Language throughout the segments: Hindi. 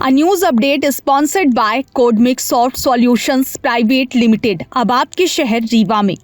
A news update is sponsored by Codemix Soft Solutions Private Limited। अब आपके शहर रीवा में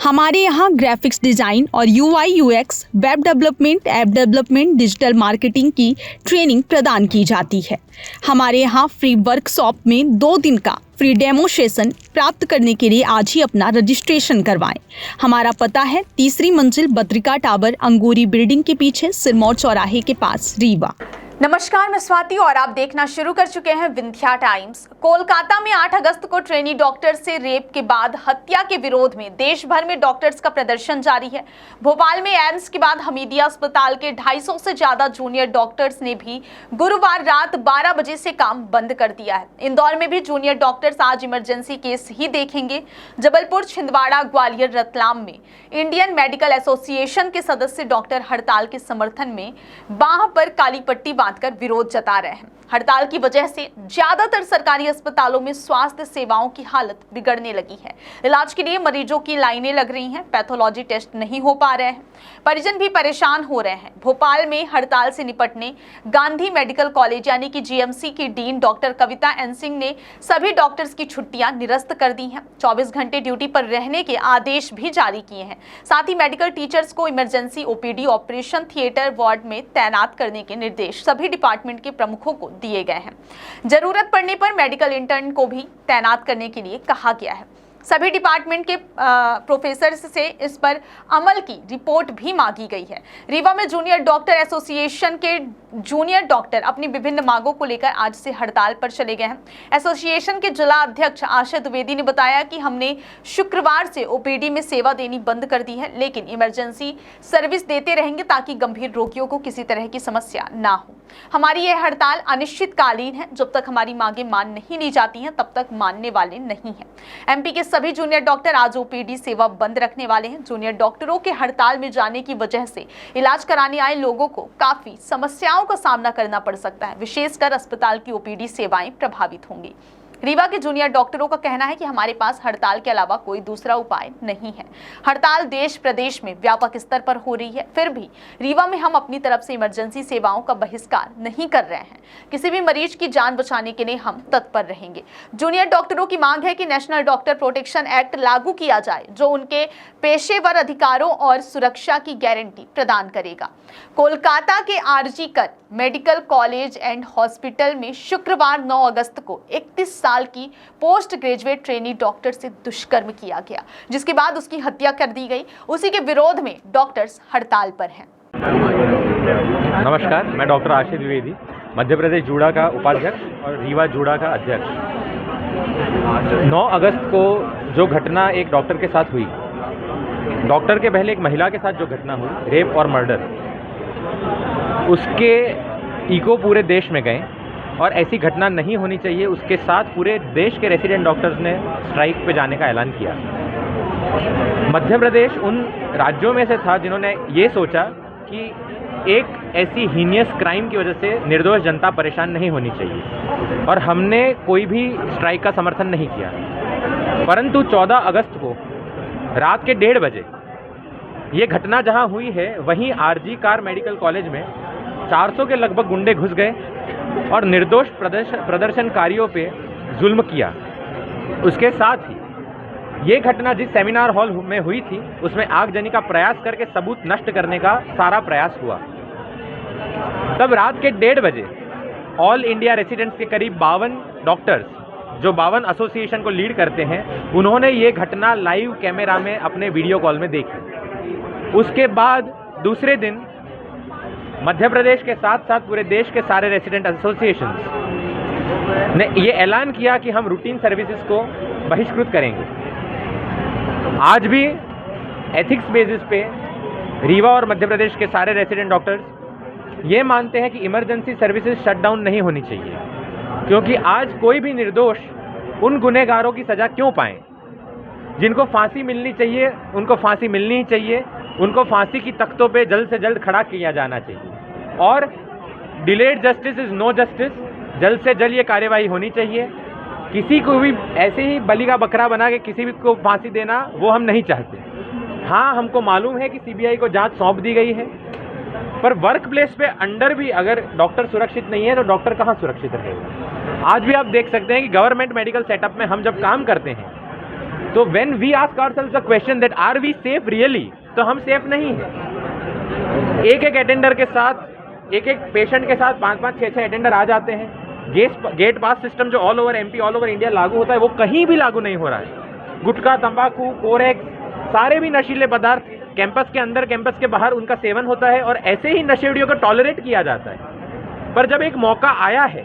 हमारे यहाँ ग्राफिक्स डिजाइन और UI/UX, web development, app development, digital marketing की ट्रेनिंग प्रदान की जाती है। हमारे यहाँ फ्री वर्कशॉप में 2 दिन का फ्री डेमो सेशन प्राप्त करने के लिए आज ही अपना रजिस्ट्रेशन करवाएं। हमारा पता है 3री मंजिल बद्रिका टावर, अंगूरी बिल्डिंग के पीछे, सिरमौर चौराहे के पास, रीवा। नमस्कार, मैं स्वाति और आप देखना शुरू कर चुके हैं विंध्या टाइम्स। कोलकाता में 8 अगस्त को ट्रेनी डॉक्टर से रेप के बाद हत्या के विरोध में देश भर में डॉक्टर्स का प्रदर्शन जारी है। भोपाल में एम्स के बाद हमीदिया अस्पताल के 250 से ज्यादा जूनियर डॉक्टर्स ने भी गुरुवार रात 12 बजे से काम बंद कर दिया है। इंदौर में भी जूनियर डॉक्टर्स आज इमरजेंसी केस ही देखेंगे। जबलपुर, छिंदवाड़ा, ग्वालियर, रतलाम में इंडियन मेडिकल एसोसिएशन के सदस्य डॉक्टर हड़ताल के समर्थन में बांह पर काली पट्टी बांधकर विरोध जता रहे हैं। हड़ताल की वजह से ज्यादातर सरकारी अस्पतालों में स्वास्थ्य सेवाओं की हालत बिगड़ने लगी है। इलाज के लिए मरीजों की लाइनें लग रही हैं, पैथोलॉजी टेस्ट नहीं हो पा रहे हैं, परिजन भी परेशान हो रहे हैं। भोपाल में हड़ताल से निपटने गांधी मेडिकल कॉलेज यानी कि GMC की डीन डॉक्टर कविता एन सिंह ने सभी डॉक्टर्स की छुट्टियां निरस्त कर दी हैं। 24 घंटे ड्यूटी पर रहने के आदेश भी जारी किए हैं। साथ ही मेडिकल टीचर्स को emergency, OPD, operation theatre, ward में तैनात करने के निर्देश सभी डिपार्टमेंट के प्रमुखों को दिए गए हैं। जरूरत पड़ने पर मेडिकल इंटर्न को भी तैनात करने के लिए कहा गया है। सभी डिपार्टमेंट के प्रोफेसर से इस पर अमल की रिपोर्ट भी मांगी गई है। रीवा में जूनियर डॉक्टर एसोसिएशन के जूनियर डॉक्टर अपनी विभिन्न मांगों को लेकर आज से हड़ताल पर चले गए हैं। एसोसिएशन के जिला अध्यक्ष आशा द्विवेदी ने बताया कि हमने शुक्रवार से OPD में सेवा देनी बंद कर दी है, लेकिन इमरजेंसी सर्विस देते रहेंगे ताकि गंभीर रोगियों को किसी तरह की समस्या ना हो। हमारी यह हड़ताल अनिश्चितकालीन है। जब तक हमारी मांगे मान नहीं ली जाती हैं, तब तक मानने वाले नहीं हैं। MP के सभी जूनियर डॉक्टर आज OPD सेवा बंद रखने वाले हैं। जूनियर डॉक्टरों के हड़ताल में जाने की वजह से इलाज कराने आए लोगों को काफी समस्याओं का सामना करना पड़ सकता है। विशेषकर अस्पताल की OPD सेवाएं प्रभावित होंगी। रीवा के जूनियर डॉक्टरों का कहना है कि हमारे पास हड़ताल के अलावा कोई दूसरा उपाय नहीं है। हड़ताल देश प्रदेश में व्यापक स्तर पर हो रही है, फिर भी रीवा में हम अपनी तरफ से इमरजेंसी सेवाओं का बहिष्कार नहीं कर रहे हैं। किसी भी मरीज की जान बचाने के लिए हम तत्पर रहेंगे। जूनियर डॉक्टरों की मांग है कि नेशनल डॉक्टर प्रोटेक्शन एक्ट लागू किया जाए, जो उनके पेशेवर अधिकारों और सुरक्षा की गारंटी प्रदान करेगा। कोलकाता के RG कर मेडिकल कॉलेज एंड हॉस्पिटल में शुक्रवार 9 अगस्त को 31 साल की पोस्ट ग्रेजुएट ट्रेनी डॉक्टर से दुष्कर्म किया गया, जिसके बाद उसकी हत्या कर दी गई। उसी के विरोध में डॉक्टर्स हड़ताल पर हैं। नमस्कार, मैं डॉक्टर आशा द्विवेदी, मध्य प्रदेश जूडा का उपाध्यक्ष और रीवा जूडा का अध्यक्ष। 9 अगस्त को जो घटना एक डॉक्टर के साथ हुई, डॉक्टर के पहले एक महिला के साथ जो घटना हुई, रेप और मर्डर, उसके इको पूरे देश में गए और ऐसी घटना नहीं होनी चाहिए। उसके साथ पूरे देश के रेसिडेंट डॉक्टर्स ने स्ट्राइक पे जाने का ऐलान किया। मध्य प्रदेश उन राज्यों में से था जिन्होंने ये सोचा कि एक ऐसी हीनियस क्राइम की वजह से निर्दोष जनता परेशान नहीं होनी चाहिए, और हमने कोई भी स्ट्राइक का समर्थन नहीं किया। परंतु 14 अगस्त को रात के 1:30 बजे ये घटना जहां हुई है, वहीं RG कार मेडिकल कॉलेज में 400 के लगभग गुंडे घुस गए और निर्दोष प्रदर्शनकारियों पे जुल्म किया। उसके साथ ही ये घटना जिस सेमिनार हॉल में हुई थी, उसमें आगजनी का प्रयास करके सबूत नष्ट करने का सारा प्रयास हुआ। तब रात के 1:30 बजे ऑल इंडिया रेसिडेंट्स के करीब 52 डॉक्टर्स, जो 52 एसोसिएशन को लीड करते हैं, उन्होंने ये घटना लाइव कैमरा में अपने वीडियो कॉल में देखी। उसके बाद दूसरे दिन मध्य प्रदेश के साथ साथ पूरे देश के सारे रेसिडेंट एसोसिएशंस ने ये ऐलान किया कि हम रूटीन सर्विसेज को बहिष्कृत करेंगे। आज भी एथिक्स बेसिस पे रीवा और मध्य प्रदेश के सारे रेसिडेंट डॉक्टर्स ये मानते हैं कि इमरजेंसी सर्विसेज शट डाउन नहीं होनी चाहिए, क्योंकि आज कोई भी निर्दोष उन गुनहगारों की सज़ा क्यों पाएं। जिनको फांसी मिलनी चाहिए उनको फांसी मिलनी ही चाहिए, उनको फांसी की तख्तों पे जल्द से जल्द खड़ा किया जाना चाहिए। और delayed justice is no justice, जल्द से जल्द ये कार्यवाही होनी चाहिए। किसी को भी ऐसे ही बलि का बकरा बना के किसी भी को फांसी देना, वो हम नहीं चाहते। हाँ, हमको मालूम है कि CBI को जांच सौंप दी गई है, पर वर्क प्लेस पे अंडर भी अगर डॉक्टर सुरक्षित नहीं है तो डॉक्टर कहाँ सुरक्षित रहेगा। आज भी आप देख सकते हैं कि गवर्नमेंट मेडिकल सेटअप में हम जब काम करते हैं तो when we ask ourselves the question that are we safe really, तो हम सेफ नहीं हैं। एक एक अटेंडर के साथ, एक एक पेशेंट के साथ 5-5, 6-6 अटेंडर आ जाते हैं। गेट पास सिस्टम जो all over MP, all over India लागू होता है, वो कहीं भी लागू नहीं हो रहा है। गुटखा, तंबाकू, कोरेक्स, सारे भी नशीले पदार्थ कैंपस के अंदर, कैंपस के बाहर उनका सेवन होता है और ऐसे ही नशेड़ियों को टॉलरेट किया जाता है। पर जब एक मौका आया है,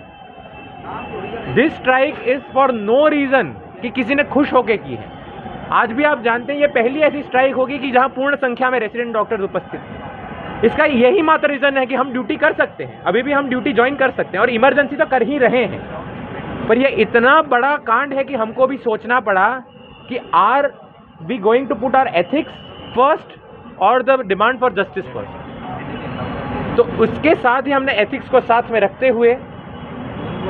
this strike is for no reason कि किसी ने खुश होके की है। आज भी आप जानते हैं ये पहली ऐसी स्ट्राइक होगी कि जहां पूर्ण संख्या में रेसिडेंट डॉक्टर्स उपस्थित हैं। इसका यही मात्र रीजन है कि हम ड्यूटी कर सकते हैं, अभी भी हम ड्यूटी ज्वाइन कर सकते हैं और इमरजेंसी तो कर ही रहे हैं। पर यह इतना बड़ा कांड है कि हमको भी सोचना पड़ा कि are we going to put our ethics first और the demand for justice first. तो उसके साथ ही हमने एथिक्स को साथ में रखते हुए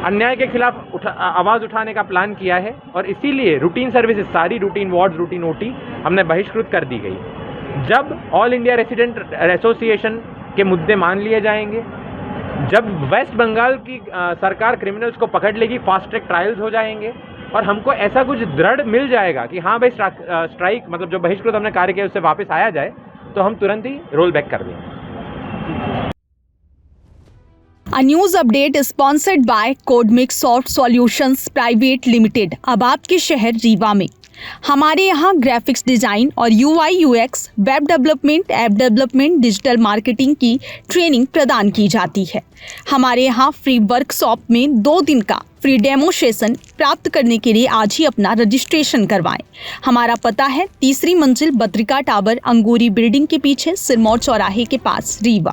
अन्याय के खिलाफ आवाज़ उठाने का प्लान किया है और इसीलिए रूटीन सर्विसेज, सारी रूटीन वार्ड्स, रूटीन ओटी हमने बहिष्कृत कर दी गई। जब ऑल इंडिया रेसिडेंट एसोसिएशन के मुद्दे मान लिए जाएंगे, जब वेस्ट बंगाल की सरकार क्रिमिनल्स को पकड़ लेगी, फास्ट ट्रैक ट्रायल्स हो जाएंगे और हमको ऐसा कुछ दृढ़ मिल जाएगा कि हाँ भाई स्ट्राइक मतलब जो बहिष्कृत हमने कार्य किया उससे वापस आया जाए, तो हम तुरंत ही रोल बैक कर देंगे। A news update is sponsored by Codemix Soft Solutions Private Limited। अब आपके शहर रीवा में हमारे यहाँ ग्राफिक्स डिजाइन और UI UX, web development, app development, digital marketing की ट्रेनिंग प्रदान की जाती है। हमारे यहाँ फ्री वर्कशॉप में 2 दिन का फ्री डेमो सेशन प्राप्त करने के लिए आज ही अपना रजिस्ट्रेशन करवाएं। हमारा पता है 3री मंजिल बद्रिका टावर, अंगूरी बिल्डिंग के पीछे, सिरमौर चौराहे के पास, रीवा।